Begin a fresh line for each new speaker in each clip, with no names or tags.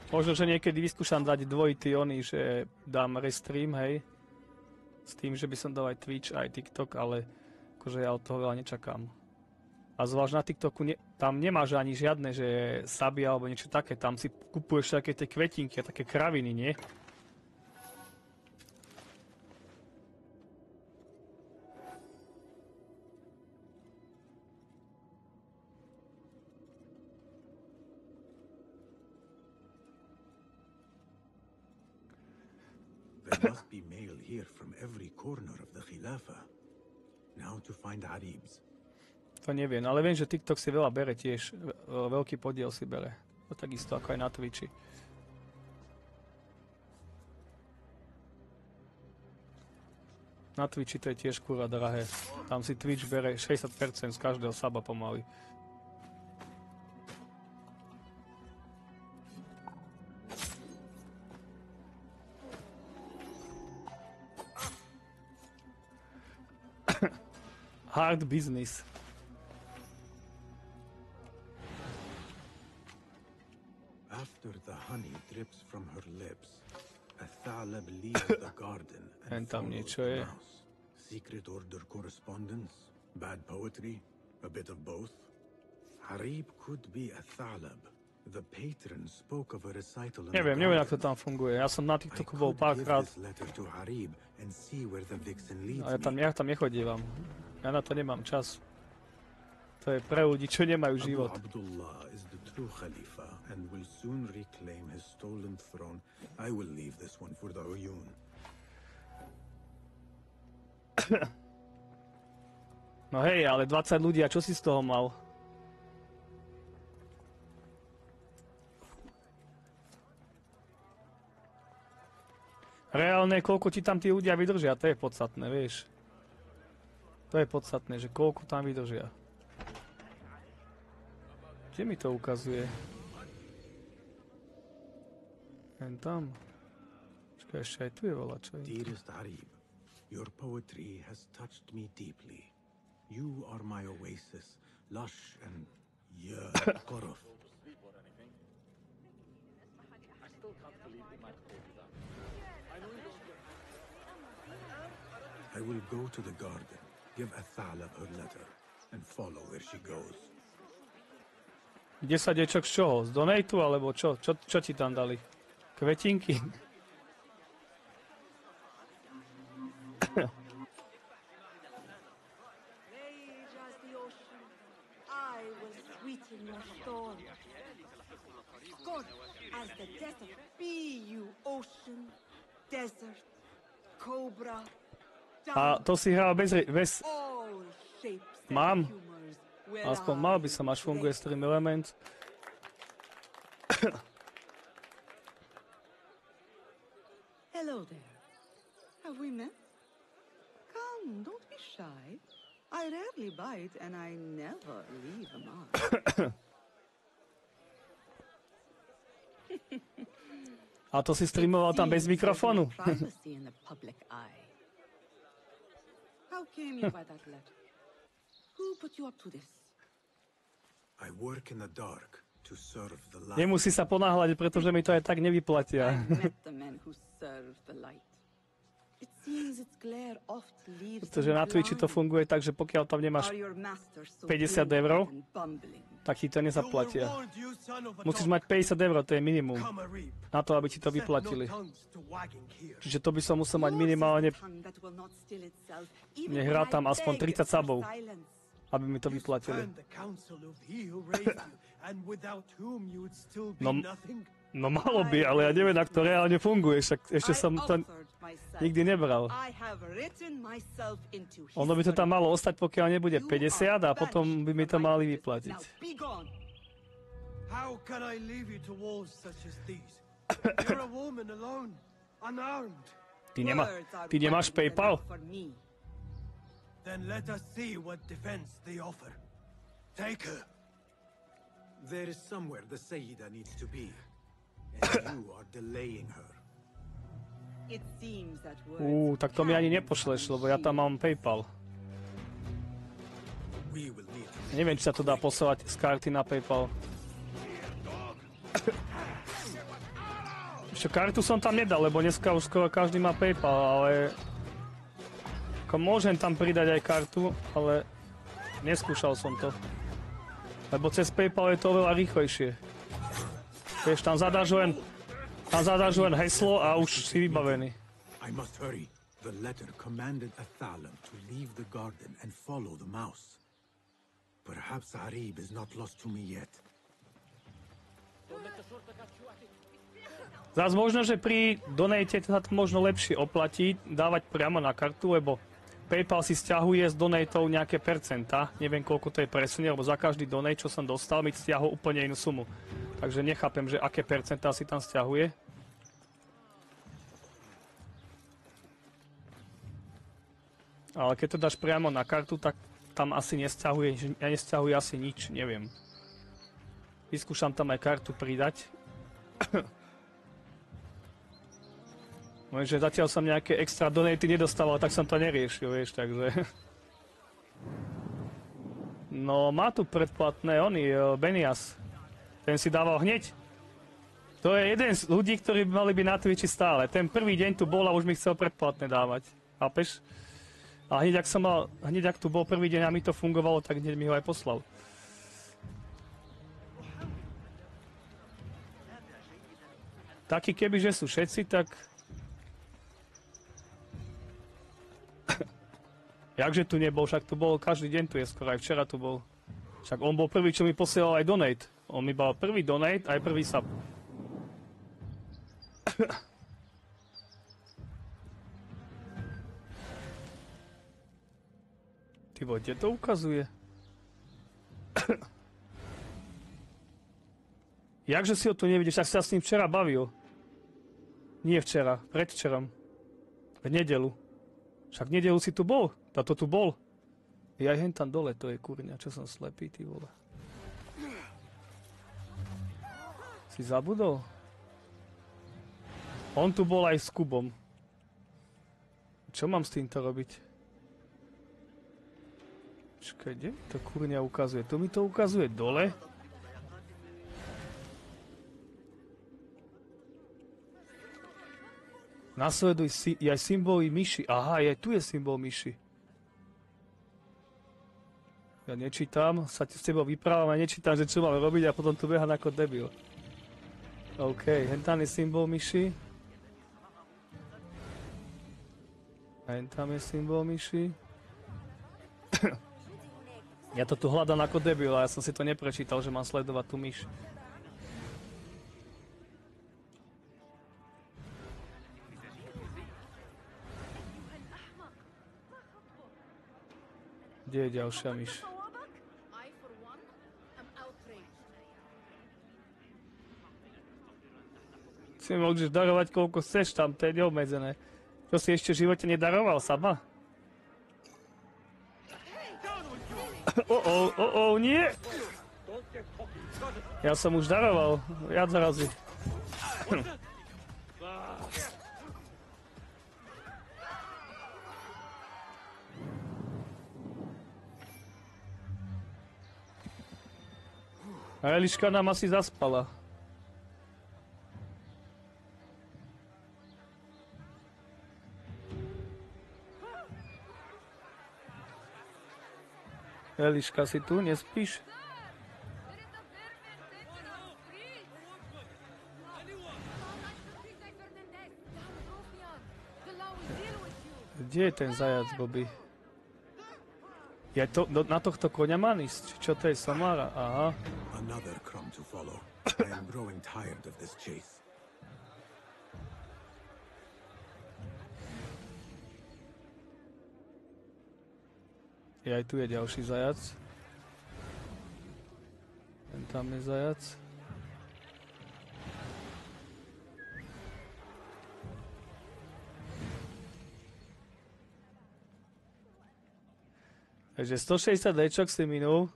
Možno, že niekedy vyskúšam dať dvojitý oný, že dám restream, hej. S tým, že by som dal aj Twitch, aj TikTok, ale akože ja od toho veľa nečakám. A zvlášť na TikToku, tam nemáš ani žiadne, že saby alebo niečo také. Tam si kupuješ také tie kvetinky a také kraviny, nie?
There must be mail here from every corner of the Khilafah. Now to find Aribs.
To neviem, ale viem, že TikTok si veľa bere tiež. Veľký podiel si bere. To takisto ako aj na Twitchi. Na Twitchi to je tiež kurva drahé. Tam si Twitch bere 60% z každého saba pomaly. Hard business.
After the honey drips from her lips, a Thalib leaves the garden and follows the mouse. Secret order correspondence, bad poetry, a bit of both. Harib could be a Thalib. The patron spoke of a recital in the
Neviem, ako to tam funguje. Ja som na TikToku bol párkrát. Ale ja tam nechodívam. Ja na to nemám čas. To je pre ľudí, čo nemajú život.
Abdullah is the true Khalifa and will soon reclaim his stolen throne. I will leave this one for the Uyun.
No hej, ale 20 ľudí, a čo si z toho mal? Reálne, koľko ti tam tí ľudia vydržia, to je podstatné, vieš. To je podstatné, že koľko tam vydržia. Kde mi to ukazuje? Len tam. Čakaj, ešte aj tu je voľačo.
Dearest Arib, your poetry has touched me deeply. You are my oasis, lush and Quruf. I will go to the garden, give Athalab her letter, and follow where she goes.
10 ečok z čoho? Z donatu, alebo čo? Čo ti tam dali? Kvetinky? A to si hral bez... Mám. Aspoň mal by som, až funguje Stream Element.
Hello there. Have we met? Come, don't be shy. I rarely bite and I never leave a mark.
A to si streamoval tam bez mikrofónu?
How came you by that letter? Who put you up to this?
I work in the dark to serve the light.
Nemusí sa ponáhľať, pretože mi to aj tak nevyplatia. Pretože na Twitchi to funguje tak, že pokiaľ tam nemáš 50 €, tak ti to nezaplatia. Musíš mať 50 €, to je minimum. Na to, aby ti to vyplatili. Čiže to by som musel mať minimálne... Nech hrá tam aspoň 30 subov, aby mi to vyplatili. No malo by, ale ja neviem, ak to reálne funguje, však ešte som to nikdy nebral. Ono by to tam malo ostať, pokiaľ nebude 50 a potom by mi to mali vyplatiť. Ty nemáš PayPal?
Then let us see what defense they offer. Take her. There is somewhere the Sayyida needs to be. And you are delaying her.
It seems that words
tak to mi ani nepošleš, lebo ja tam mám PayPal. Neviem, či sa to dá posielať z karty na PayPal. Ešte kartu som tam nedal, lebo dneska už skoro každý má PayPal, ale... Ako môžem tam pridať aj kartu, ale... Neskúšal som to. Lebo cez PayPal je to oveľa rýchlejšie. Vieš, tam zadáš len heslo a už si vybavený.
I must hurry. The letter commanded Athalam to leave the garden and follow the mouse. Perhaps Harib is not lost to me yet.
Zas možno, že pri donate sa to možno lepšie oplatí dávať priamo na kartu, lebo PayPal si stiahuje z donatov nejaké percentá. Neviem, koľko to je presne, lebo za každý donate, čo som dostal, mi stiahol úplne inú sumu. Takže nechápem, že aké percentá si tam stiahuje. Ale keď to dáš priamo na kartu, tak tam asi nesťahuje asi nič, neviem. Vyskúšam tam aj kartu pridať. Môže, zatiaľ som nejaké extra donaty nedostával, tak som to neriešil, vieš, takže... No, má tu predplatné Benias. Ten si dával hneď. To je jeden z ľudí, ktorí by mali byť na Twitchi stále. Ten prvý deň tu bol a už mi chcel predplatné dávať. Chápeš? A hneď ak tu bol prvý deň a mi to fungovalo, tak hneď mi ho aj poslal. Taký kebyže sú všetci, tak... Jakže tu nebol, však tu bol, každý deň tu je skoro, aj včera tu bol. Však on bol prvý, čo mi posielal aj donate. On mi dal prvý donate, aj prvý sub. Ty vole, kde to ukazuje? Jakže si ho tu nevidíš, tak sa s ním včera bavil. Nie včera, predvčerom. V nedelu. Však v nedelu si tu bol, táto tu bol. Ja aj hen tam dole, to je kurňa, čo som slepý, ty vole. Si zabudol? On tu bol aj s Kubom. Čo mám s týmto robiť? Čakaj, kde to kurňa ukazuje? Tu mi to ukazuje dole. Nasleduj aj symboly myši. Aha, aj tu je symbol myši. Ja nečítam, sa s tebou vyprávam a nečítam, že čo mám robiť a potom tu behám ako debil. OK, hentam je symbol myši. A hentam je symbol myši. Ja to tu hľadám ako debil a ja som si to neprečítal, že mám sledovať tú myš. Kde je ďalšia myš? Si mi môžeš darovať koľko chceš tam, to je neobmedzené. Čo si ešte v živote nedaroval sama? Nie! Ja som už daroval, viac razy. A Eliška nám asi zaspala. Eliška, si tu? Nespíš? Kde je ten zajac, Bobby? Je to, na tohto koňa mám ísť? Čo to je, Samara? Aha.
Another crumb to follow. I am growing tired of this chase.
Aj tu je ďalší zajac. Ten tam je zajac. Takže 160 dečok si minul.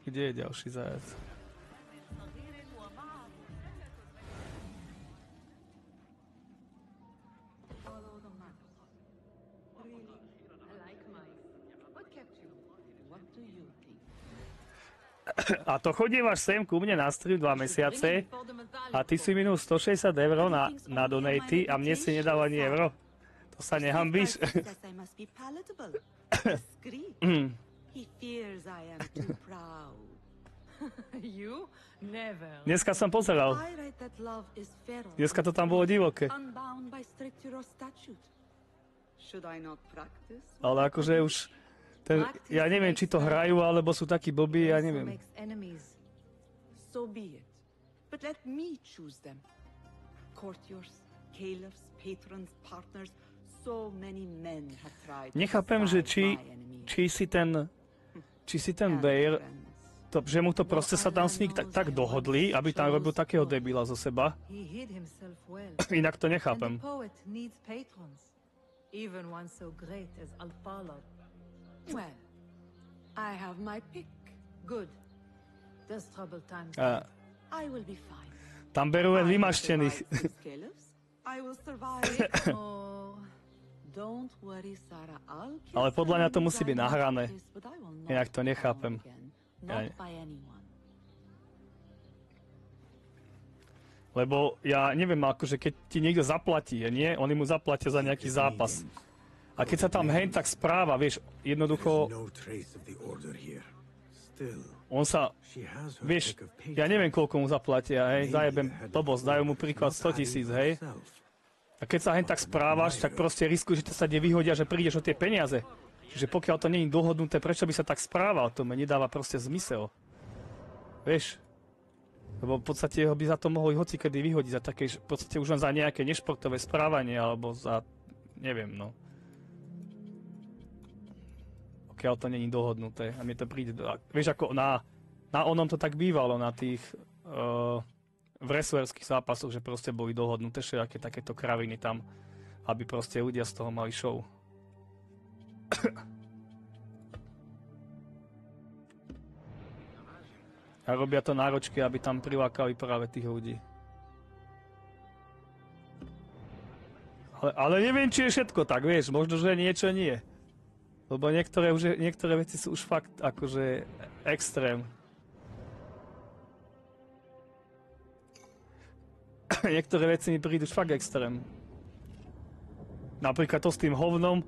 Kde je ďalší zajac? A to chodívaš sem ku mne na stream 2 mesiace a ty si minul 160 eur na donaty a mne si nedal ani euro. To sa nehambíš?
I must be palatable, discreet. He fears I am too proud.
You? Never.
Dneska som pozeral.
I write that love is feral,
Dneska to tam bolo divoké.
unbound by stricture or statute. Should I not practice?
Ale akože už... ja neviem, či to hrajú, alebo sú takí blbí, ja neviem.
Makes enemies.
So be it. But let me choose them. Courtiers, caliphs, patrons, partners. So many men have tried.
Nechápem, že či si ten Bear, že mu to proste sa tam s ním tak dohodli, aby tam robil takého debila zo seba.
He hid himself well.
Inak to
And
nechápem.
the poet needs patrons. Even one so great as Alpalad.
Well, I have my pick.
Good. There's troubled times.
I will be fine.
Tam berú len
I will
vymaštených.
survive these caliphs. I will survive. Oh, don't worry, Sarah. I'll kiss
Ale podľa mňa to
her
musí byť
anytime I
nahrané.
kiss, but I will not
Inak to
be
nechápem.
found again. Not by anyone.
Lebo ja neviem, akože keď ti niekto zaplatí, nie? Oni mu zaplatia za nejaký zápas. A keď sa tam hen tak správa, vieš, jednoducho,
No trace of the order here. Still,
on sa,
she has her
vieš,
pick of
ja
patrons.
neviem, koľko mu zaplatia, hej, zajebem blbosť, dajú mu príklad 100 000, hej. A keď sa hen tak správaš, tak proste riskuješ, že to sa kde vyhodia, že prídeš o tie peniaze. Čiže pokiaľ to nie je dohodnuté, prečo by sa tak správal, to mi nedáva proste zmysel. Vieš? Lebo v podstate ho by za to mohli hocikedy vyhodiť, za také, v podstate už len za nejaké nešportové správanie, alebo za, neviem, no. Pokiaľ to nie je dohodnuté. A mne to príde, vieš, ako na onom to tak bývalo, na tých v wrestlerských zápasoch, že proste boli dohodnuté všetky takéto kraviny tam, aby proste ľudia z toho mali show. A robia to náročky, aby tam prilákali práve tých ľudí. Ale neviem, či je všetko tak, vieš, možno, že niečo nie. Lebo niektoré veci sú už fakt akože extrém. Niektoré veci mi prídu už fakt extrém. Napríklad to s tým hovnom,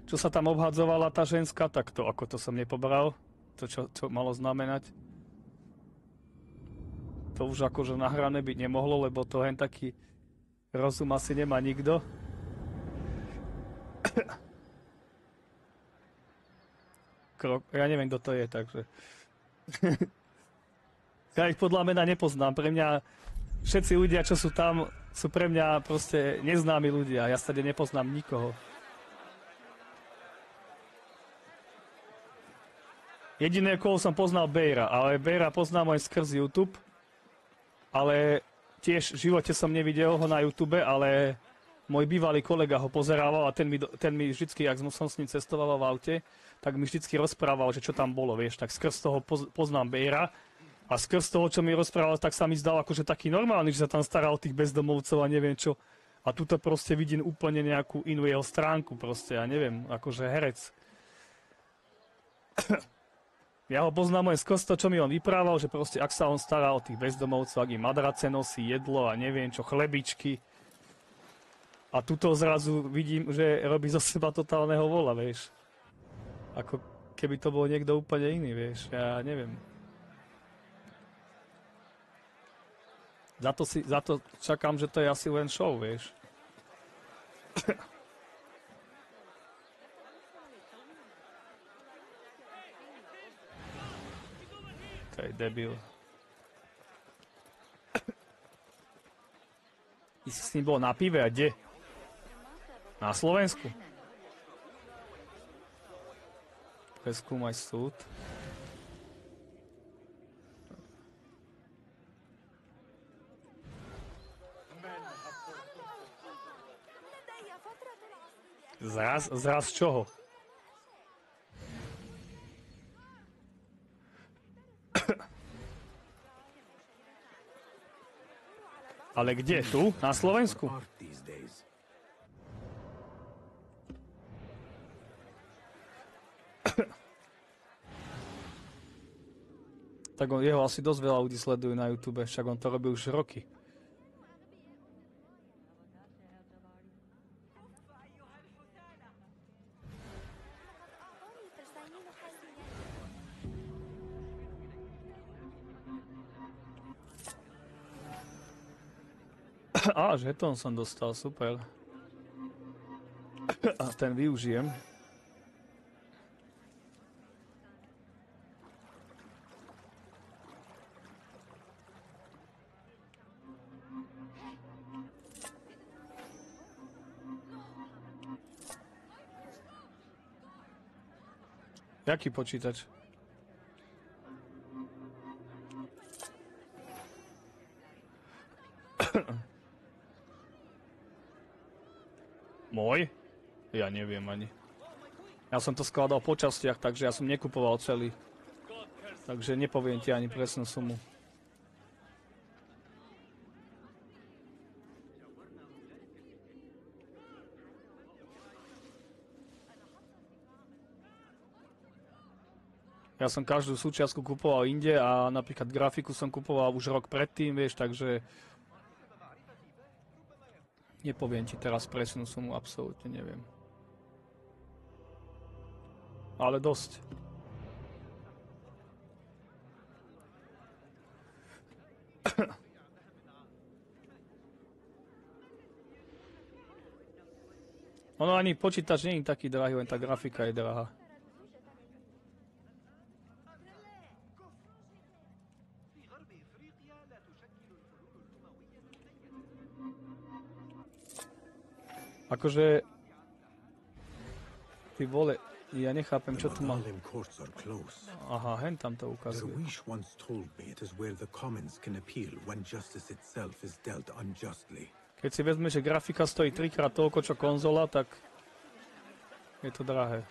čo sa tam obhadzovala tá ženská, tak to, ako to som nepobral. To, čo malo znamenať. To už akože nahrané byť nemohlo, lebo to hen taký rozum asi nemá nikto. Ja neviem, kto to je, takže... Ja ich podľa mena nepoznám. Pre mňa všetci ľudia, čo sú tam, sú pre mňa proste neznámi ľudia. Ja stade nepoznám nikoho. Jediné, koho som poznal, Beira, ale Beira poznám aj skrz YouTube. Ale tiež v živote som nevidel ho na YouTube, ale môj bývalý kolega ho pozerával a ten mi vždycky, ak som s ním cestoval v aute, tak mi vždycky rozprával, že čo tam bolo, vieš, tak skrz toho poznám Beira a skrz toho, čo mi rozprával, tak sa mi zdal akože taký normálny, že sa tam staral o tých bezdomovcov a neviem čo. A tuto proste vidím úplne nejakú inú jeho stránku, proste, ja neviem, akože herec. Ja ho poznám len skrz to, čo mi on vyprával, že proste ak sa on stará o tých bezdomovcov, ak im madrace nosí, jedlo a neviem čo, chlebičky. A tuto zrazu vidím, že robí zo seba totálneho vola, vieš. Ako keby to bol niekto úplne iný, vieš, ja neviem. Za to čakám, že to je asi len show, vieš. To je debil. Ty si s ním bol na pive a kde? Na Slovensku? Preskúmaj súd. Zraz čoho? Ale kde? Tu? Na Slovensku?
Art these days.
Tak jeho asi dosť veľa ľudí sledujú na YouTube, však on to robí už roky. Á, žetón som dostal, super. A ten využijem. Jaký počítač? Môj? Ja neviem ani. Ja som to skladal po častiach, takže ja som nekupoval celý. Takže nepoviem ti ani presnú sumu. Ja som každú súčiastku kupoval inde a napríklad grafiku som kupoval už rok predtým, vieš, takže nepoviem ti teraz presnú sumu, absolútne neviem. Ale dosť. Ono ani počítač nie je taký drahý, len tá grafika je drahá. Akože... Ty vole, ja nechápem, čo tu má. Aha, hen tam to ukazuje.
Darwish once told me it is where the commons can appeal when justice itself is dealt unjustly.
Keď si vezme, že grafika stojí 3-krát toľko, čo konzola, tak je to drahé.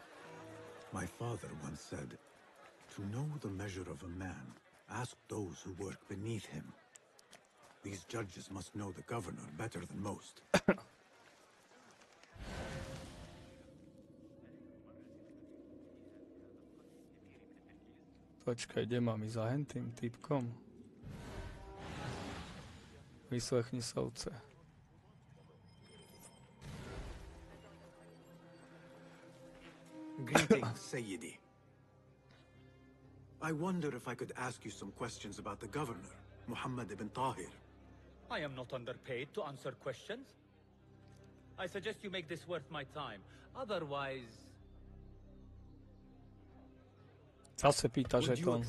My father once said, to know the measure of a man, ask those who work beneath him. These judges must know the governor better than most.
Počkaj, kde mám ísť za hentým typkom? Vyslechni sovce.
Greetings, Sayyidi. I wonder if I could ask you some questions about the governor, Muhammad ibn Tahir.
I am not underpaid to answer questions. I suggest you make this worth my time. Otherwise...
Zase pýta žetón.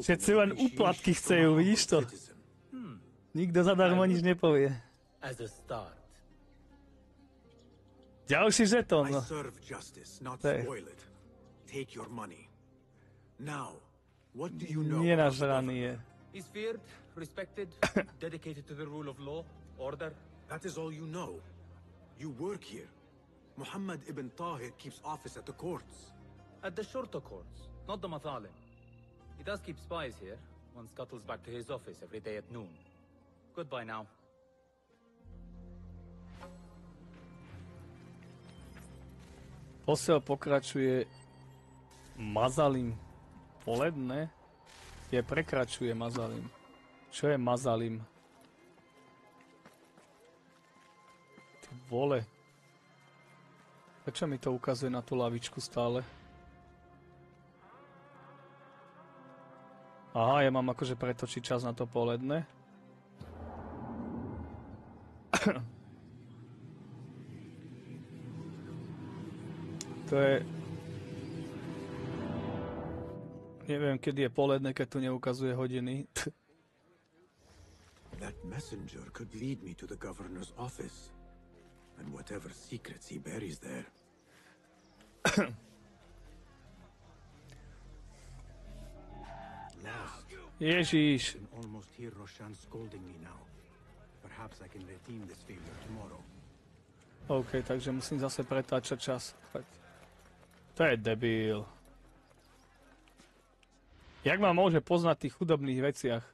Všetci len úplatky chcejú, vidíš to? Nikto zadarmo nič nepovie. Ďalší žetón, no. Nie nažraný je.
He's feared, respected, dedicated to the rule of law, order.
That is all you know. You work here. Muhammad ibn Tahir keeps office at the courts.
At the shorter courts, not the Mathalim. He does keep spies here. One scuttles back to his office every day at noon. Goodbye now.
Posiel pokračuje Mazalim. Poledne? Je prekračuje Mazalim. Čo je Mazalim? Ty vole. Prečo mi to ukazuje na tú lavičku stále? Aha, ja mám akože pretočiť čas na to poledne. To je... Neviem, kedy je poledne, keď tu neukazuje hodiny.
That messenger could lead me to the governor's office and whatever secrets he buries there. Lost.
Ježiš.
I can almost hear Roshan scolding me now. Perhaps I can redeem this favor tomorrow.
OK, takže musím zase pretáčať čas. To je debil. Jak ma môže poznať v tých chudobných veciach?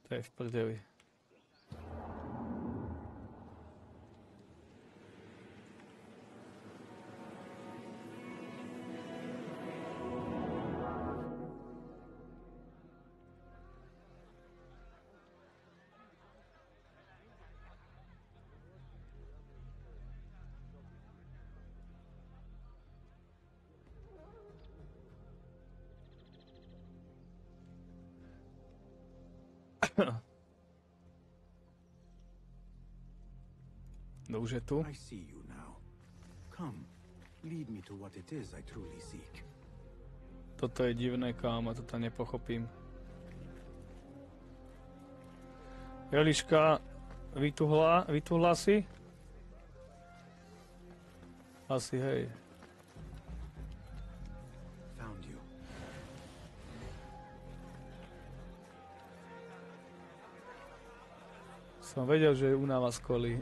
To je v prdeli. No už je tu.
I see you now. Come, lead me to what it is I truly seek.
Toto je divné, kámo, toto nepochopím. Eliška, vytuhla si? Asi, hej.
Found you.
Som vedel, že je únava z kolí.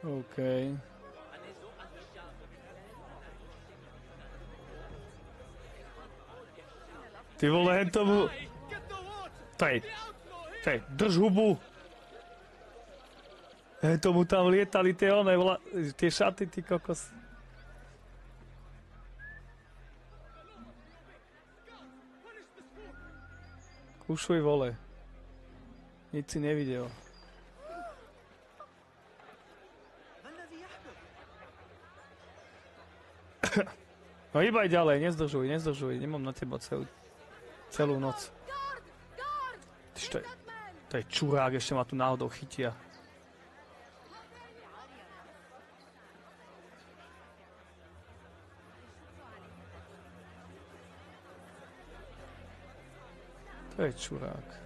OK. Ty vole, hen tomu... Tej, drž hubu. Hen tomu tam lietali tie šaty, ty kokos. Kušuj, vole. Nic si nevidel. No iba aj ďalej, nezdržuj, nemám na teba celú noc. To je čurák, ešte ma tu náhodou chytia. To je čurák.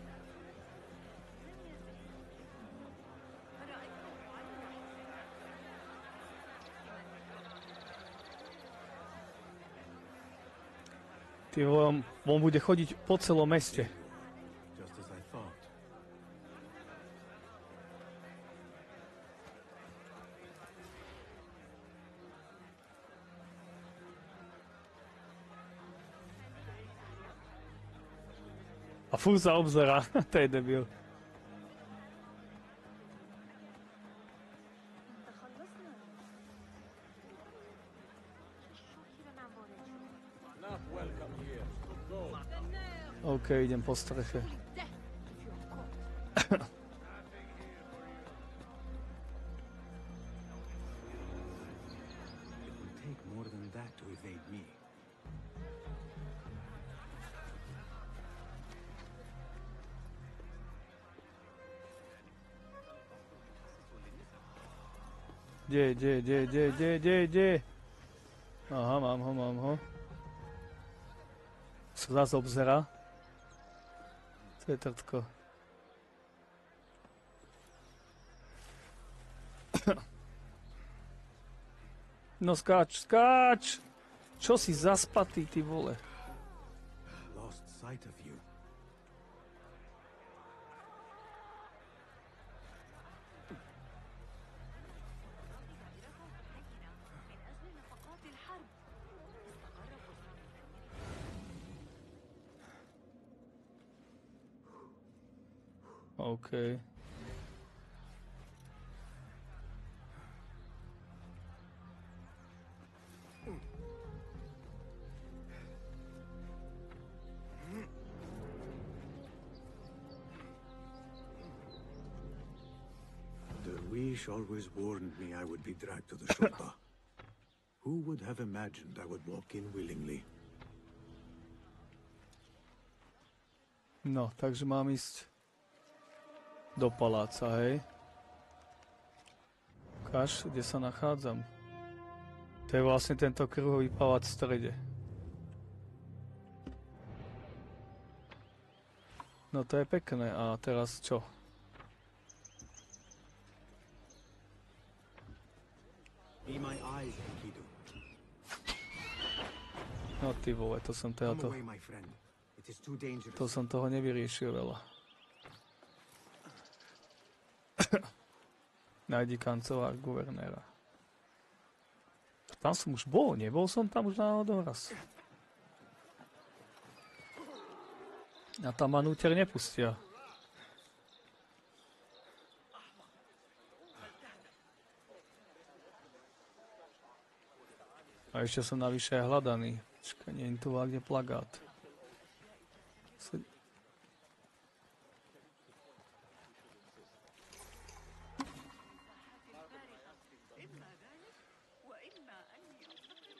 Ty vole, on bude chodiť po celom meste.
Just as I thought.
A furt sa obzerá, to je debil. OK, idem po streche.
It will take more than that to evade me.
Kde? Aha, mám ho. Sa zase obzerá. To je trtko. No skáč! Čo si zaspatý, ty vole?
Lost sight of you.
OK.
Derwish always warned me I would be dragged to the Shurta. Who would have imagined I would walk in willingly?
No, takže mám ísť do paláca, hej. Ukáž, kde sa nachádzam. To je vlastne tento kruhový palác v strede. No to je pekné. A teraz čo?
Be my eyes, Enkidu.
No ty vole, to som
Come
to...
away, my friend. It is too dangerous.
To som toho nevyriešil veľa. Nájdi kancelár guvernéra. Tam som už bol, nebol som tam už náhodou raz. A tam ma núter nepustia. A ešte som navyše aj hľadaný. Čakaj, nie je tu kde plagát.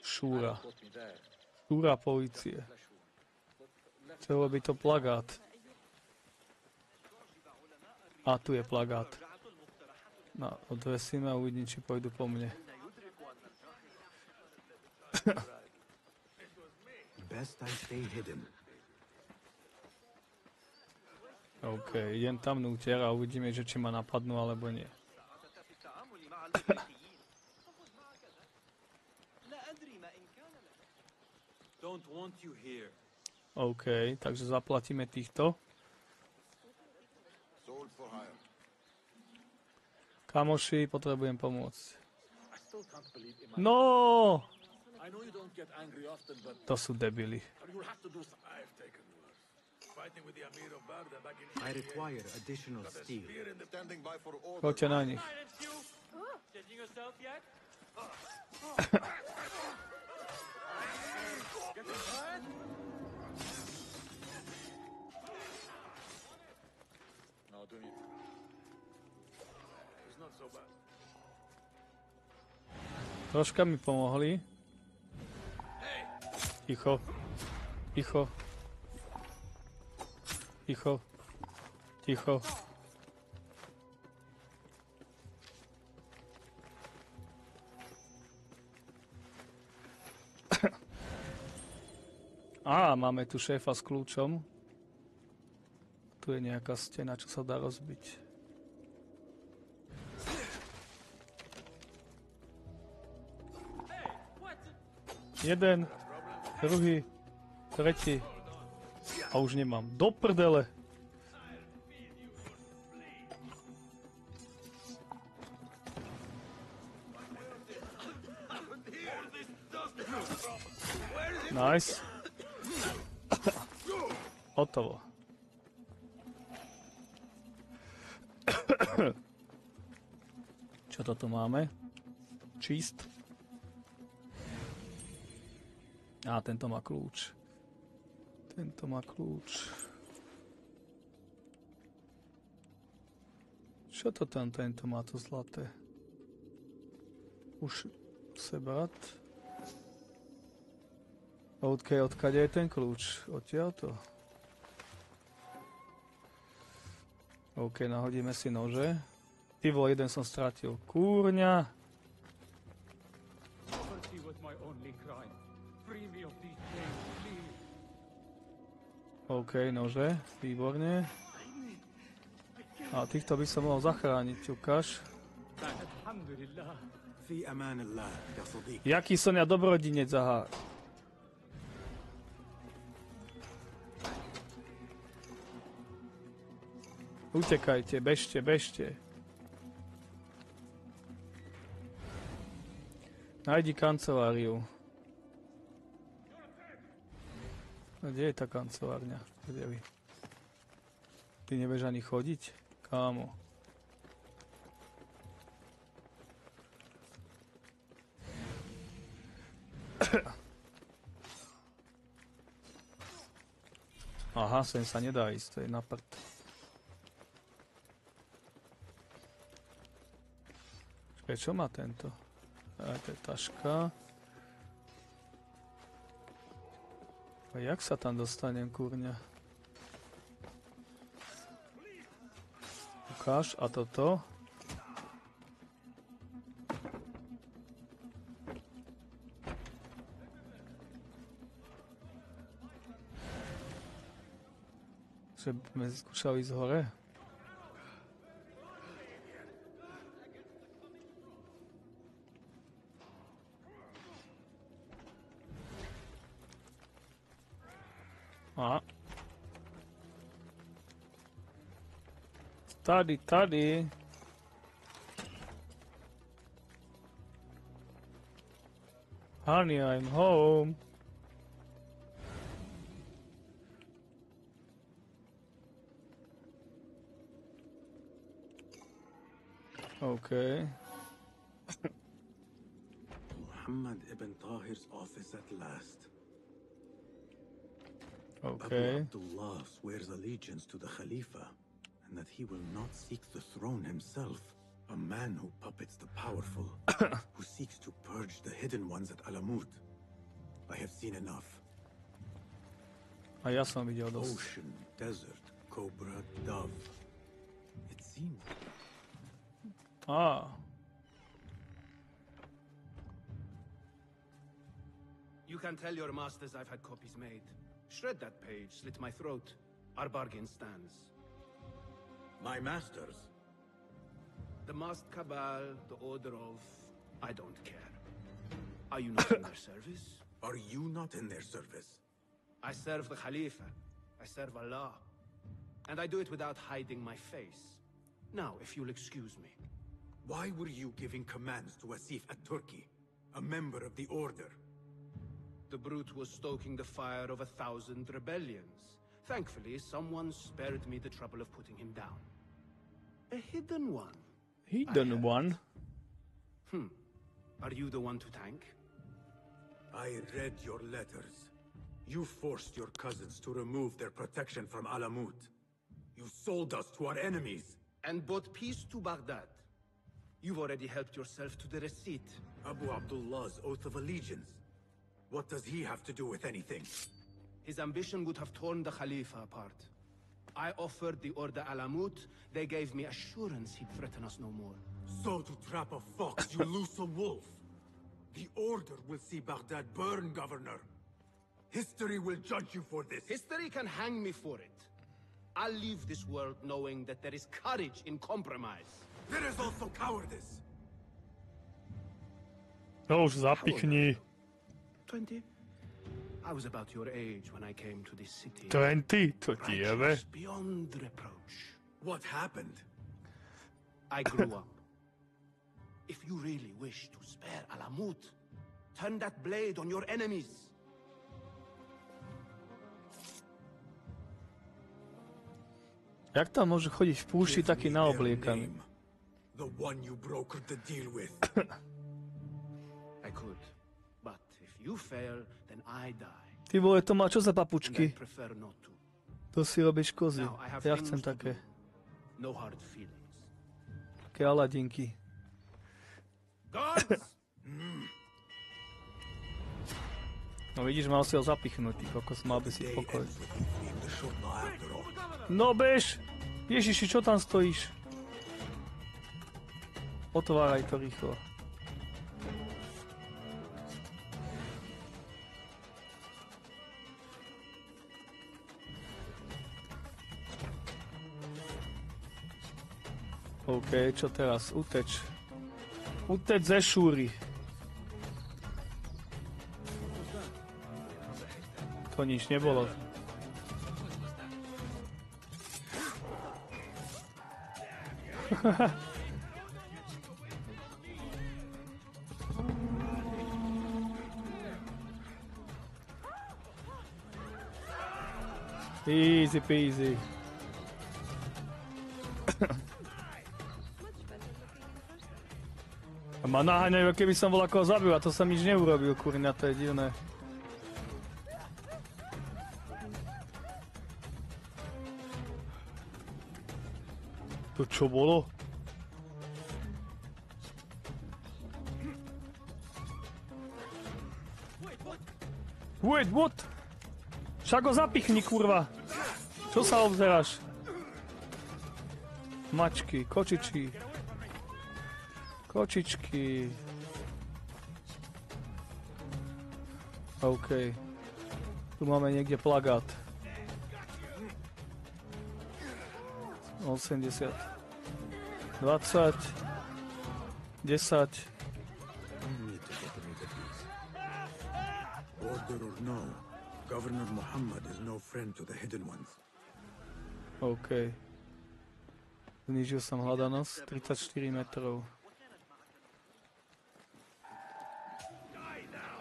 Šúra. Šúra polície. Chcelo by to plagát. A tu je plagát. No, odvesíme a uvidím, či pôjdu po mne.
Best I stay hidden.
OK, idem tam núter a uvidíme, že či ma napadnú alebo nie. OK, takže zaplatíme týchto. Kamoši, potrebujem pomôcť. No! To sú debili.
I require additional steel.
Poďte na nich. Troška mi pomohli. Ticho. Ticho. Ticho. Ticho. Á, máme tu šéfa s kľúčom. Tu je nejaká stena, čo sa dá rozbiť. Jeden, druhý, tretí. A už nemám. Do prdele. Nice. Hotovo. Čo toto máme? Čist. Á, tento má kľúč. Tento má kľúč. Čo to tam tento má to zlaté? Už sebrať. Odkiaľ je ten kľúč? Odtiaľto. OK, nahodíme si nože. Ty vole, jeden som stratil. Kúrňa. OK, nože. Výborne. A týchto by som mohol zachrániť, ukáž. Jaký som ja dobrodinec, aha. Utekajte, bežte, bežte. Nájdi kanceláriu. Kde je tá kancelárňa? Kde vy? Ty nevieš ani chodiť? Kámo. Aha, sem sa nedá ísť, to je na prd. Čo má tento? To je taška. A jak sa tam dostanem, kurňa? Ukáž, a toto? Že by sme skúšali ísť hore? Aha. Tady. Honey, I'm home. Okay.
Muhammad ibn Tahir's office at last.
Okay.
Abu Abdullah swears allegiance to the Khalifa, and that he will not seek the throne himself. A man who puppets the powerful, who seeks to purge the hidden ones at Alamut. I have seen enough.
A ja som videl dosť.
Ocean, desert, cobra, dove. It seems.
Á,
You can tell your masters I've had copies made. Shred that page, slit my throat. Our bargain stands.
My masters.
The masked cabal, the order of... I don't care. Are you not in their service?
Are you not in their service?
I serve the Khalifa. I serve Allah. And I do it without hiding my face. Now, if you'll excuse me.
Why were you giving commands to Asif at Turkey, a member of the Order?
The brute was stoking the fire of 1,000 rebellions. Thankfully, someone spared me the trouble of putting him down. A hidden one.
he done one.
Are you the one to thank?
I read your letters. You forced your cousins to remove their protection from Alamut. You sold us to our enemies.
And brought peace to Baghdad. You've already helped yourself to the receipt.
Abu Abdullah's oath of allegiance. What does he have to do with anything?
His ambition would have torn the Khalifa apart. I offered the Order Alamut. They gave me assurance he'd threaten us no more.
So to trap a fox, you loose a wolf. The Order will see Baghdad burn, Governor. History will judge you for this.
History can hang me for it. I'll leave this world knowing that there is courage in compromise.
There is also cowardice.
No už zapichni.
20? I was about your age when I came to this city.
20, to ti jebe.
Righteous beyond reproach.
What happened?
I grew up. If you really wish to spare Alamut, turn that blade on your enemies.
Jak tam môže chodiť v púšti
Give
taký
me their
naobliekaný?
name. The one you brokered the deal with.
I could. But if you fail, then I die.
Ty vole, to má čo za
And I
papučky?
prefer not to.
To si robíš kozy.
Now I have
Ja
things
chcem
to
také.
do. No hard feelings.
Také aladinky.
Guards!
No vidíš, mal si ho zapichnúť, ty kokos, mal by si
Day
pokoj.
ends with you fleeing the Shurla after all.
No bež! Ježiši, čo tam stojíš? Otváraj to rýchlo. OK, čo teraz? Uteč. Uteč ze šúry. To nič nebolo. Easy peasy. A ma naháňajú, keby som bol ako zabil, a to som nič neurobil, kurňa, to je divné. To čo bolo? Wait, what? Však ho zapichni, kurva. Čo sa obzeráš? Mačky, kočičky. Kočičky. OK. Tu máme niekde plagát. 80. 20. 10.
Only to get rid of these. Order or no, Governor Muhammad is no friend to the hidden ones.
OK. Znížil som hľadanosť. 34 metrov.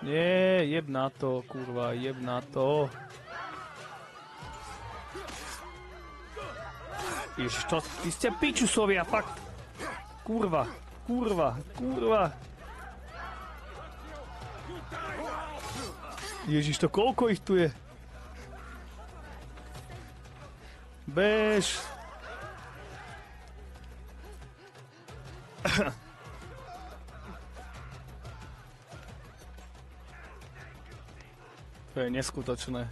Nie, jeb na to, kurva, jeb na to. Ježiš, to, vy ste pičusovia, fakt. Kurva, kurva, kurva. Ježiš, to koľko ich tu je? Bež. To je neskutočné.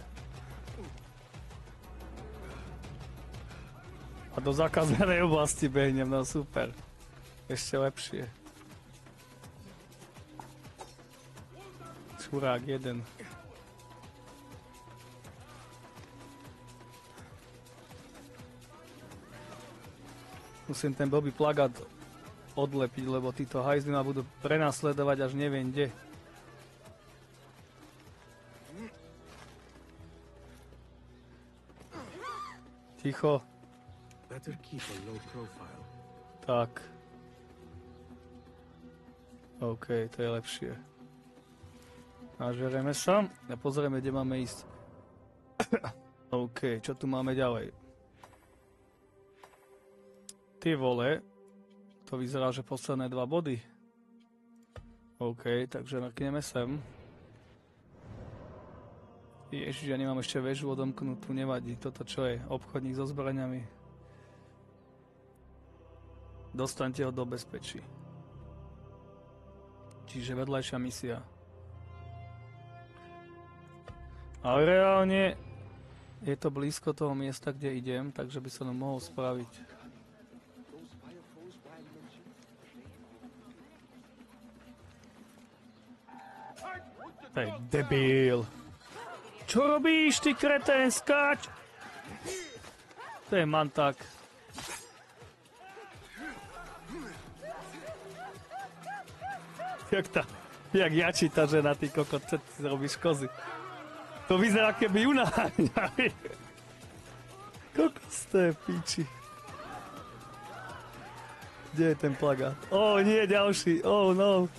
A do zakázanej oblasti behnem, no super. Ešte lepšie. Čurák jeden. Musím ten blbý plagát odlepiť, lebo títo hajzli ma budú prenasledovať až neviem kde. Ticho. Tak. OK, to je lepšie. Nažereme sa a pozrieme, kde máme ísť. OK, čo tu máme ďalej? Ty vole, to vyzerá, že posledné 2 body. OK, takže mrkneme sem. Ježiš, ja nemám ešte väžu odomknutú, nevadí. Toto čo je? Obchodník so zbraniami. Dostaňte ho do bezpečí. Čiže vedľajšia misia. Ale reálne je to blízko toho miesta, kde idem, takže by som ho mohol spraviť. Hej, debil. Čo robíš, ty kretén, skáč? To je manták. Jak jačí tá žena, ty kokot, čo ty robíš kozy? To vyzerá, keby ju naháňali. Kokos, to je piči. Kde je ten plagát? Ó, nie, ďalší. Oh, no.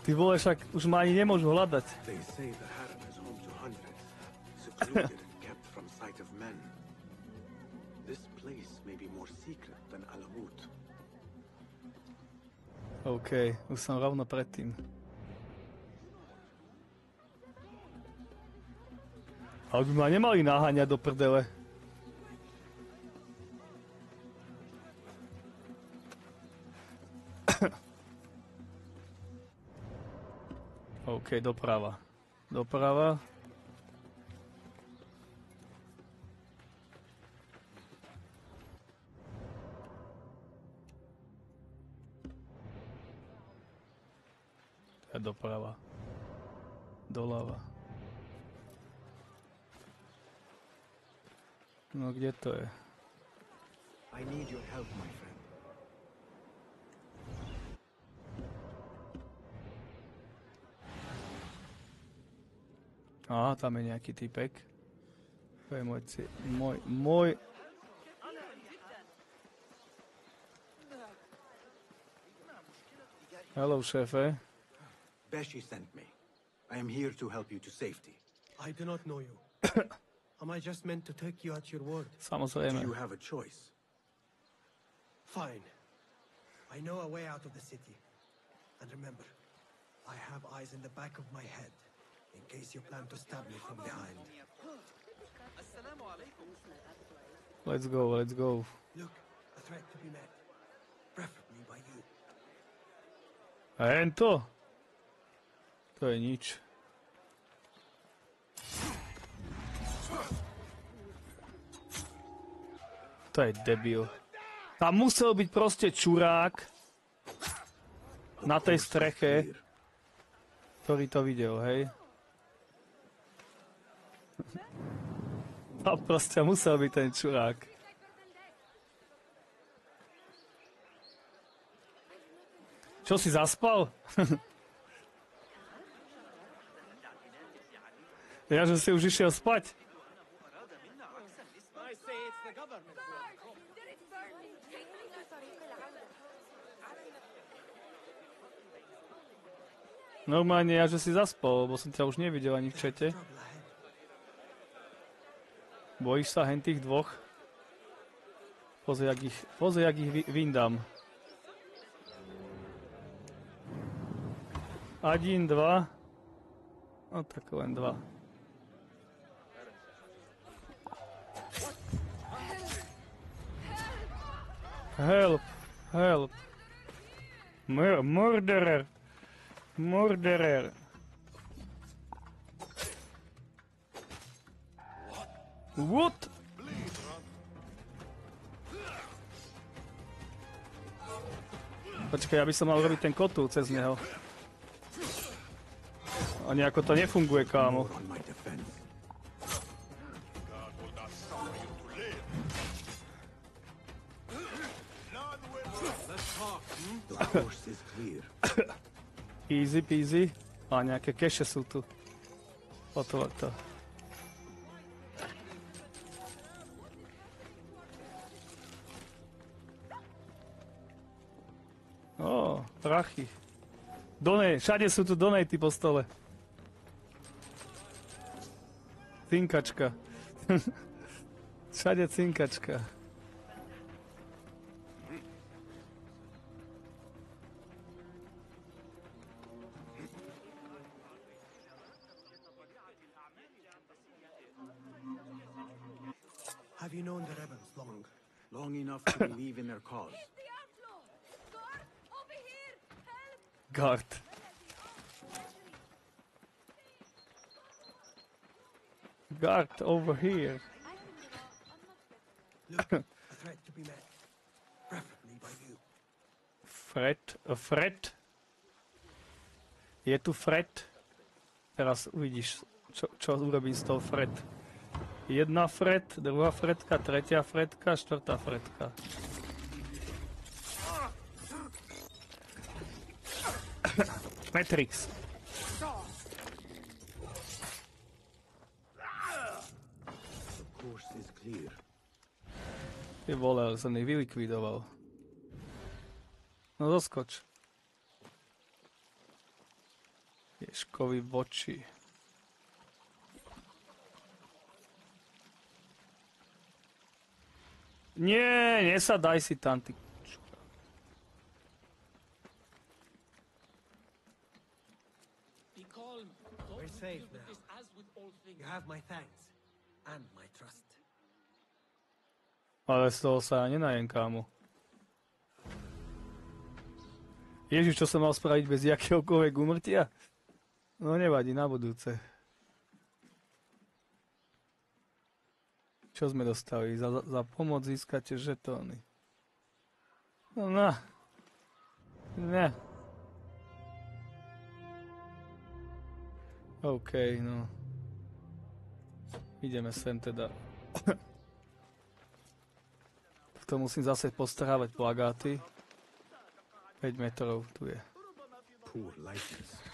Ty vole, však už ma ani nemôžu hľadať. OK, už som rovno predtým. Ale by ma nemali naháňať do prdele. OK, doprava. Doprava. Doprava. Doľava. No kde to je?
I need your help, my friend.
Aha, tam je nejaký typek. To je môj... Hello, šéfe.
Beshi sent me. I am here to help you to safety.
I do not know you. Am I just meant to take you at your word?
Samozrejme.
Do you have a choice?
Fine. I know a way out of the city. And remember, I have eyes in the back of my head, in case you plan to stab me from behind.
Let's go, let's go.
Look, a threat to be met. Preferably by you.
A jen to? To je nič. To je debil. Tam musel byť proste čurák na tej streche, ktorý to videl, hej? Tam proste musel byť ten čurák. Čo si zaspal? Ja, že si už išiel spať. Normálne ja, že si zaspal, lebo som ťa už nevidel ani v čete.
Trouble ahead.
Bojíš sa hen tých dvoch? Pozri, jak ich vyndám. 1, 2. No tak len 2. Help! Help! Murderer! Murderer! What? Počkaj, ja by som mal robiť ten kotúl cez neho. A nejako to nefunguje, kámo.
On my defense. The course is clear.
Easy peasy. A nejaké keše sú tu. O to. Ó, prachy. Všade sú tu donaty po stole. Cinkačka. Všade cinkačka.
Have you known the rebels long?
Long enough to believe in their cause.
Guard. Guard over here.
Look, a threat to be met. Preferably by you.
Fred? Je tu Fred? Teraz uvidíš, čo urobím s tou Fred. Jedna Fred, druhá Fredka, tretia Fredka, štvrtá Fredka. Matrix.
The course is clear.
Ty vole, som ich vylikvidoval. No doskoč. Ježkovi voči. Nie, nesadaj si tam, ty.
We're safe now. You have my thanks and my trust.
Ale z toho sa ja nenajem, kámo. Ježiš, čo som mal spraviť bez jakéhokoľvek úmrtia? No nevadí, na budúce. Čo sme dostali? Za pomoc získate žetóny. No na. Ne. OK, no. Ideme sem teda. To musím zase postrávať plagáty. 5 metrov tu je.
Poor license.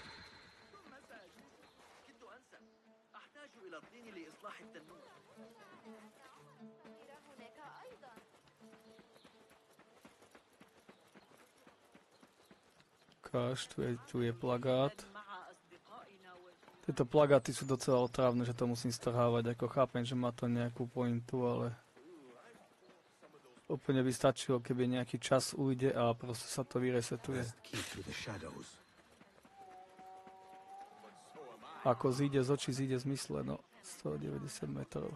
Ukáž, tu je plagát. Tieto plagáty sú docela otrávne, že to musím strhávať. Ako chápem, že má to nejakú pointu, ale úplne by stačilo, keby nejaký čas ujde a proste sa to vyresetuje.
Best keep to the shadows.
Ako zíde z očí, zíde z mysle, no 190 metrov.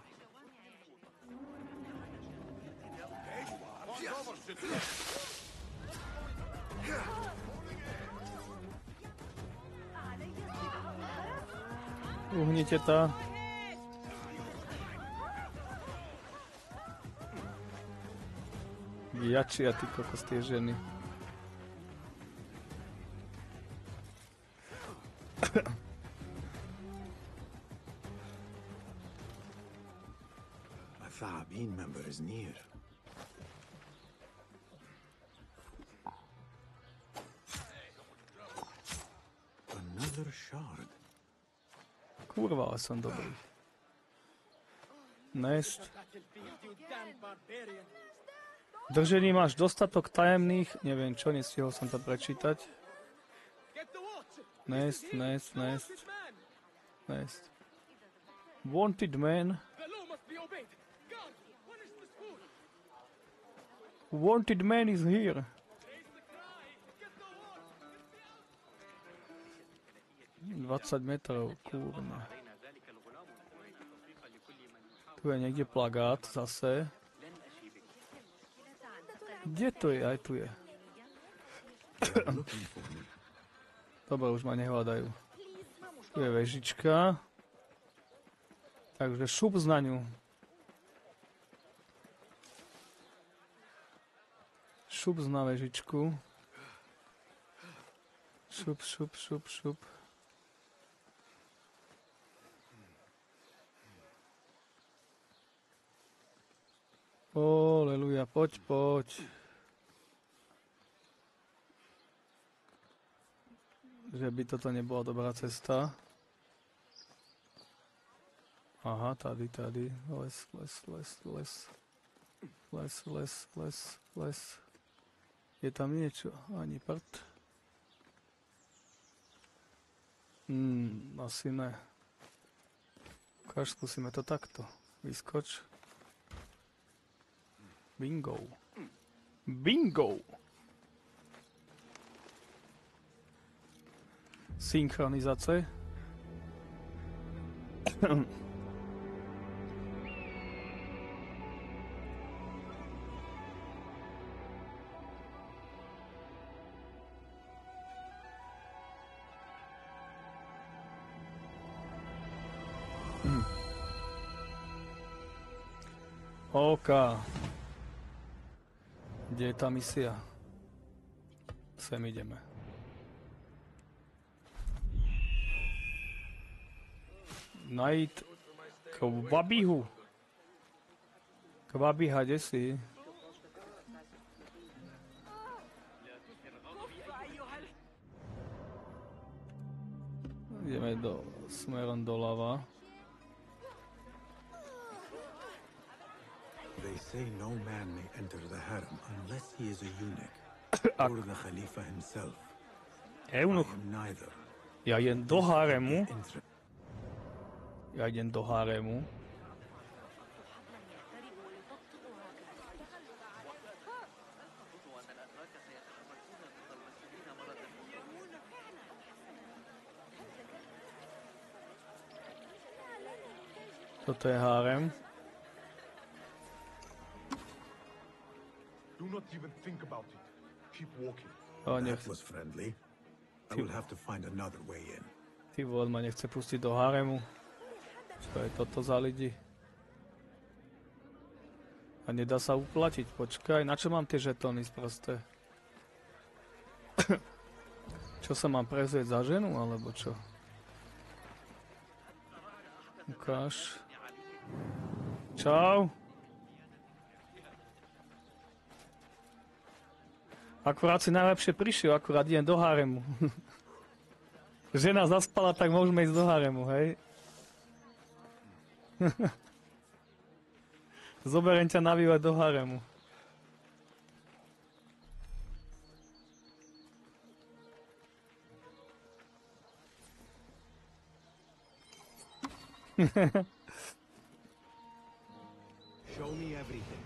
Uhnite tá. Jačia, ty kokos, tie ženy.
A Thabin member is near. Another shard.
Kurva, ale som dobrý. Nest. V držení máš dostatok tajemných, neviem čo, nestihol som to prečítať. Nest. Wanted man. Wanted man is here. ...20 metrov, kurna. Tu je niekde plagát zase. Kde to je? Aj tu je. Dobre, už ma nehľadajú. Tu je vežička. Takže šup na ňu. Šup na vežičku. Šup. Aleluja, poď. Že by toto nebola dobrá cesta. Aha, tady. Les. Je tam niečo? Ani prd. Asi ne. Ukáž, skúsime to takto. Vyskoč. Bingo! Synchronizace. OK. Kde je tá misia? Sem ideme. Najít kvabihu. Kvabiha, kde si? Ideme smerom doľava.
They say no man may enter the harem unless he is a eunuch or the Khalifa himself.
Eunuch.
I am neither.
Ja idem do haremu. Toto je harem.
Do not even think about it. Keep walking.
That was friendly. I will have to find another way in.
Ty vole, ma nechce pustiť do haremu. Čo je toto za lidi? A nedá sa uplatiť. Počkaj, na čo mám tie žetóny sprosté? Čo sa mám prezrieť za ženu, alebo čo? Ukáž. Čau. Akurát si najlepšie prišiel, akurát idem do haremu. Žena zaspala, tak môžeme ísť do haremu, hej? Zoberiem ťa na výlet do haremu.
Show me everything.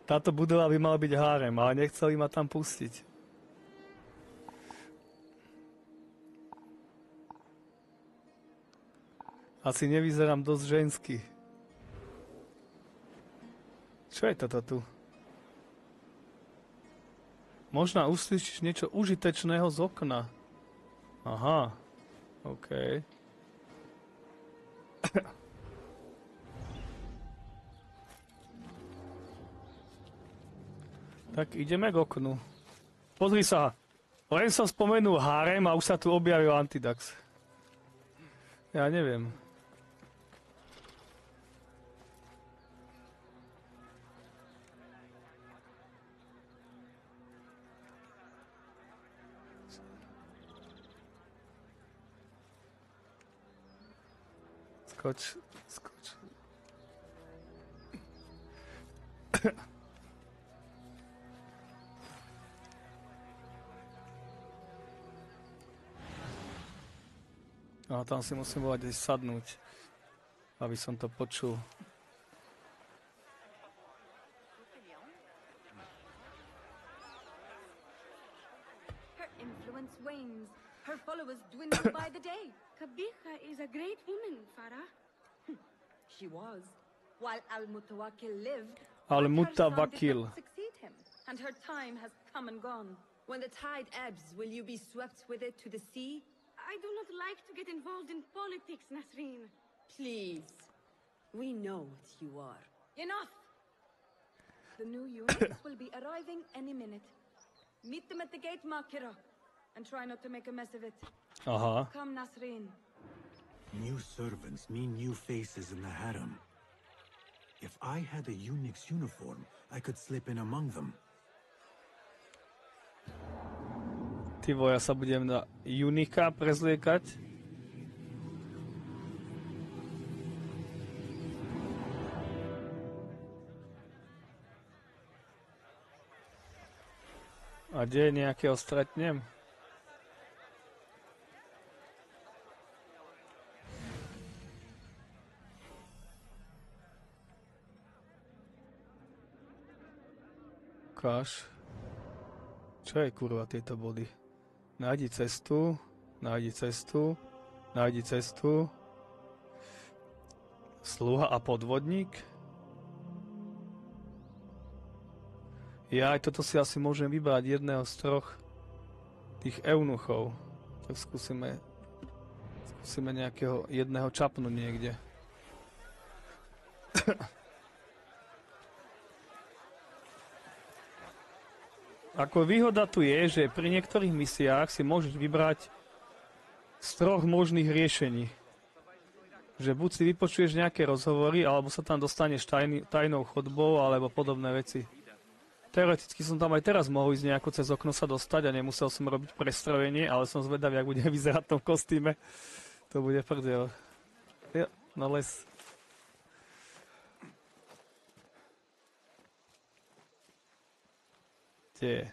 Táto budova by mala byť harem, ale nechceli ma tam pustiť. Asi nevyzerám dosť žensky. Čo je toto tu? Možno uslyšíš niečo užitečného z okna. Aha, OK. Tak ideme k oknu. Pozri sa, len som spomenul harem a už sa tu objavil Antidax. Ja neviem. Skoč. No a tam si musím volať sadnúť, aby som to počul.
Her influence wanes. Her followers dwindle by the day.
Kabika is a great woman, Farah.
She was. While Al-Mutawakkil lived,
Al-Mutawakkil.
succeed him, and her time has come and gone. When the tide ebbs, will you be swept with it to the sea?
I do not like to get involved in politics, Nasreen.
Please. We know what you are. Enough! The new units will be arriving any minute. Meet them at the gate, Makira, and try not to make a mess of it.
Aha.
Come, Nasreen.
New servants mean new faces in the harem. If I had a eunuch's uniform, I could slip in among them.
Ty ja sa budem na Unika prezliekať. A kde nejakého stretnem? Ukáž. Čo je kurva tieto body? Nájdi cestu, nájdi cestu, nájdi cestu. Sluha a podvodník? Ja aj toto si asi môžem vybrať jedného z troch tých eunuchov. Tak skúsime nejakého jedného čapnúť niekde. Ako výhoda tu je, že pri niektorých misiách si môžeš vybrať z troch možných riešení. Že buď si vypočuješ nejaké rozhovory, alebo sa tam dostaneš tajnou chodbou, alebo podobné veci. Teoreticky som tam aj teraz mohol ísť nejako cez okno sa dostať a nemusel som robiť prestrojenie, ale som zvedavý, jak bude vyzerať v tom kostýme. To bude prdel. Jo, no les. Kde je?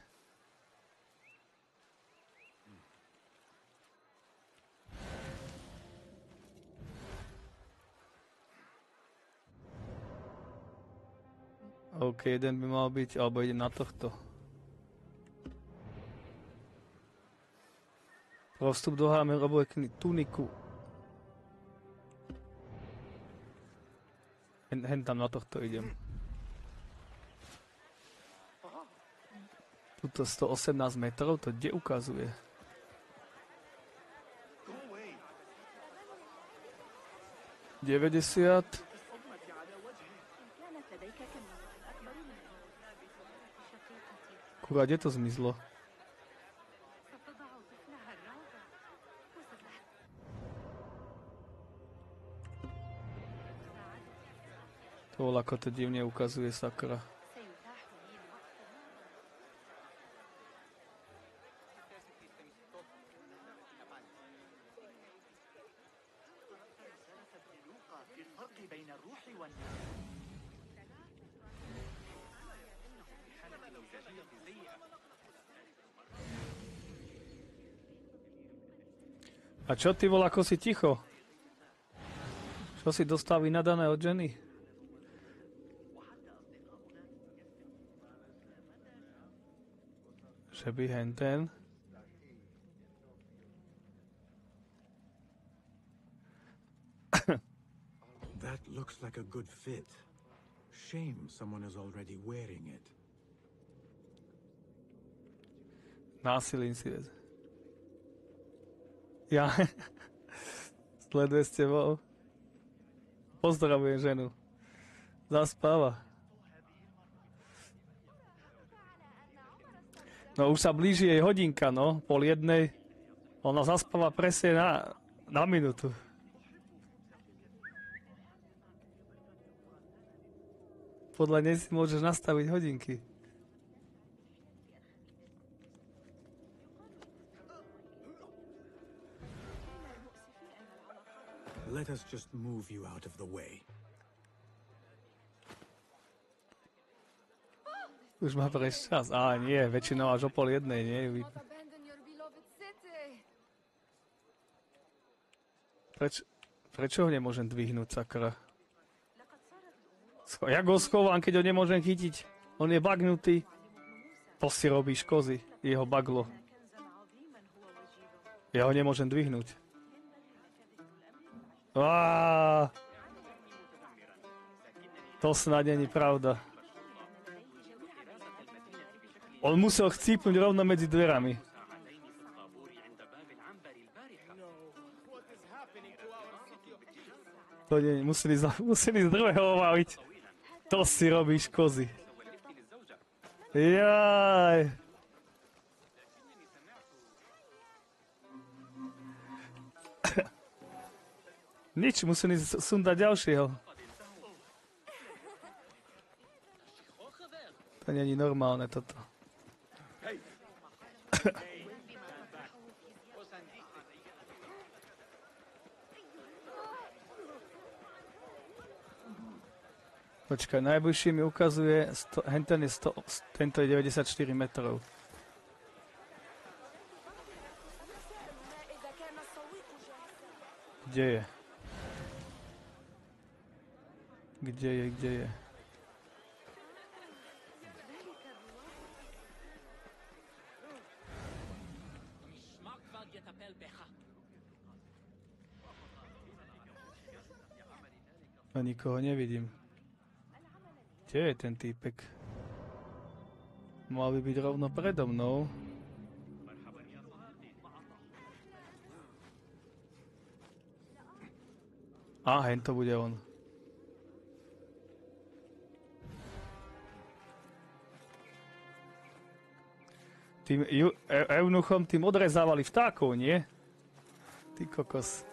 OK, jeden by mal byť, alebo idem na tohto. Pro vstup do háme oblekni tuniku. Hen tam na tohto idem. Tuto 118 metrov, to kde ukazuje? $90. Kurva, kde to zmizlo? To ako to divne ukazuje, sakra. A čo ty, vol, ako si ticho? Čo si dostal vynadané od ženy? Že by henten?
That looks like a good fit. Shame someone is already wearing it.
Násilím si vec. Ja sleduje s tebou. Pozdravujem ženu. Zaspáva. No už sa blíži jej hodinka, no. 12:30. Ona zaspáva presne na minútu. Podľa nej si môžeš nastaviť hodinky.
Let us just move you out of the way.
Už má prejsť čas. Á, nie, väčšinou až o 12:30, nie? Prečo ho nemôžem dvihnúť, sakra? Jak ho schovám, keď ho nemôžem chytiť? On je bagnutý. To si robíš kozy, jeho baglo. Ja ho nemôžem dvihnúť. To snad nie je pravda. On musel chcípnuť rovno medzi dverami. To nie, museli z druhého ovaliť. To si robíš kozy. Jaj. Nič, museli sundať ďalšieho. To nie je normálne toto. Počkaj, najbližšie mi ukazuje, tento je 94 metrov. Kde je? Kde je? A nikoho nevidím. Kde je ten týpek? Mal by byť rovno predo mnou. Hen to bude on. Tým eunuchom tým odrezávali vtákov, nie? Ty kokos.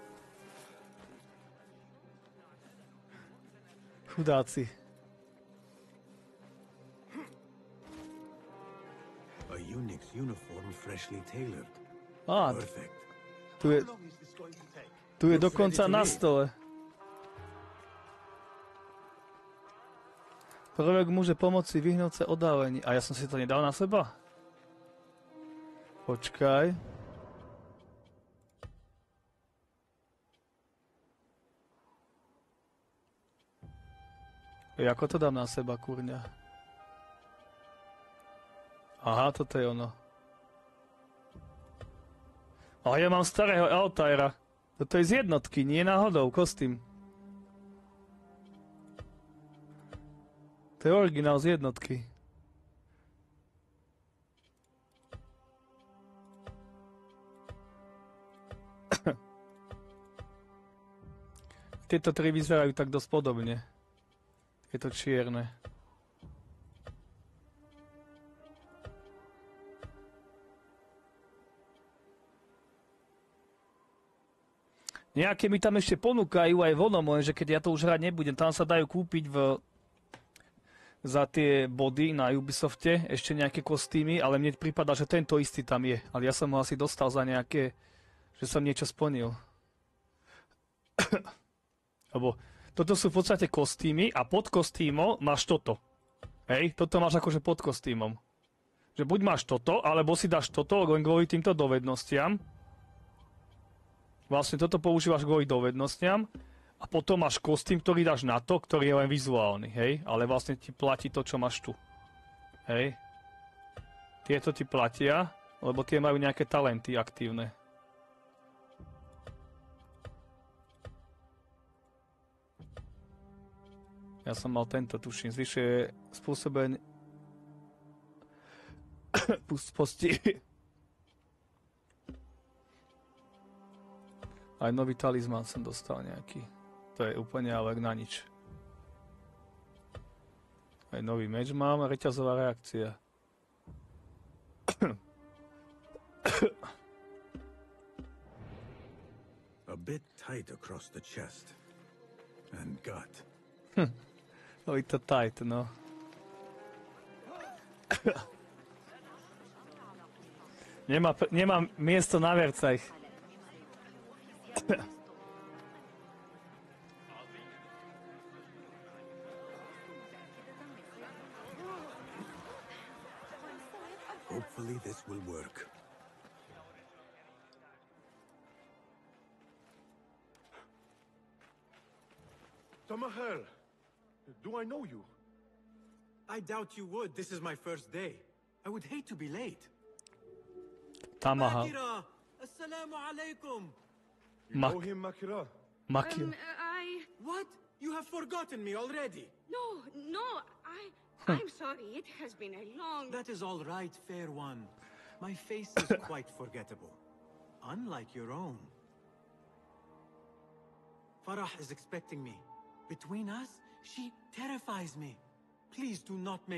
Chudáci.
A eunuch's uniform freshly tailored. Perfect.
Tu je dokonca na stole. Prvek môže pomoci vyhnúť sa odálení. A ja som si to nedal na seba? Počkaj. Ako to dám na seba, kurňa? Aha, toto je ono. A ja mám starého Altaira. Toto je z jednotky, nie náhodou, kostým. To je originál z jednotky. Tieto tri vyzerajú tak dosť podobne. Je to čierne. Nejaké mi tam ešte ponúkajú aj vonom, že keď ja to už hrať nebudem, tam sa dajú kúpiť za tie body na Ubisofte ešte nejaké kostýmy, ale mne prípada, že tento istý tam je. Ale ja som ho asi dostal za nejaké, že som niečo splnil. Lebo toto sú v podstate kostýmy a pod kostýmom máš toto. Hej, toto máš akože pod kostýmom. Že buď máš toto, alebo si dáš toto len kvôli týmto dovednostiam. Vlastne toto používaš kvôli dovednostiam a potom máš kostým, ktorý dáš na to, ktorý je len vizuálny, hej? Ale vlastne ti platí to, čo máš tu. Hej? Tieto ti platia, lebo tie majú nejaké talenty aktívne. Ja som mal tento, tuším, zvyššie je spôsobeň posti. Aj nový talizmán som dostal nejaký. To je úplne ale na nič. Aj nový meč mám a reťazová reakcia.
A bit tight across the chest and gut.
No je to tight, no. Nemám miesto na vercach.
Hopefully this will work.
Tamahel, do I know you?
I doubt you would. This is my first day. I would hate to be late.
Tamahel.
Makira! Assalamu alaikum!
You know him, Makira?
Makira.
What? You have forgotten me already.
No, I'm sorry. It has been a long...
That is all right, fair one. My face is quite forgettable. Unlike your own. Farah is expecting me. Between us, she terrifies me. Please do not make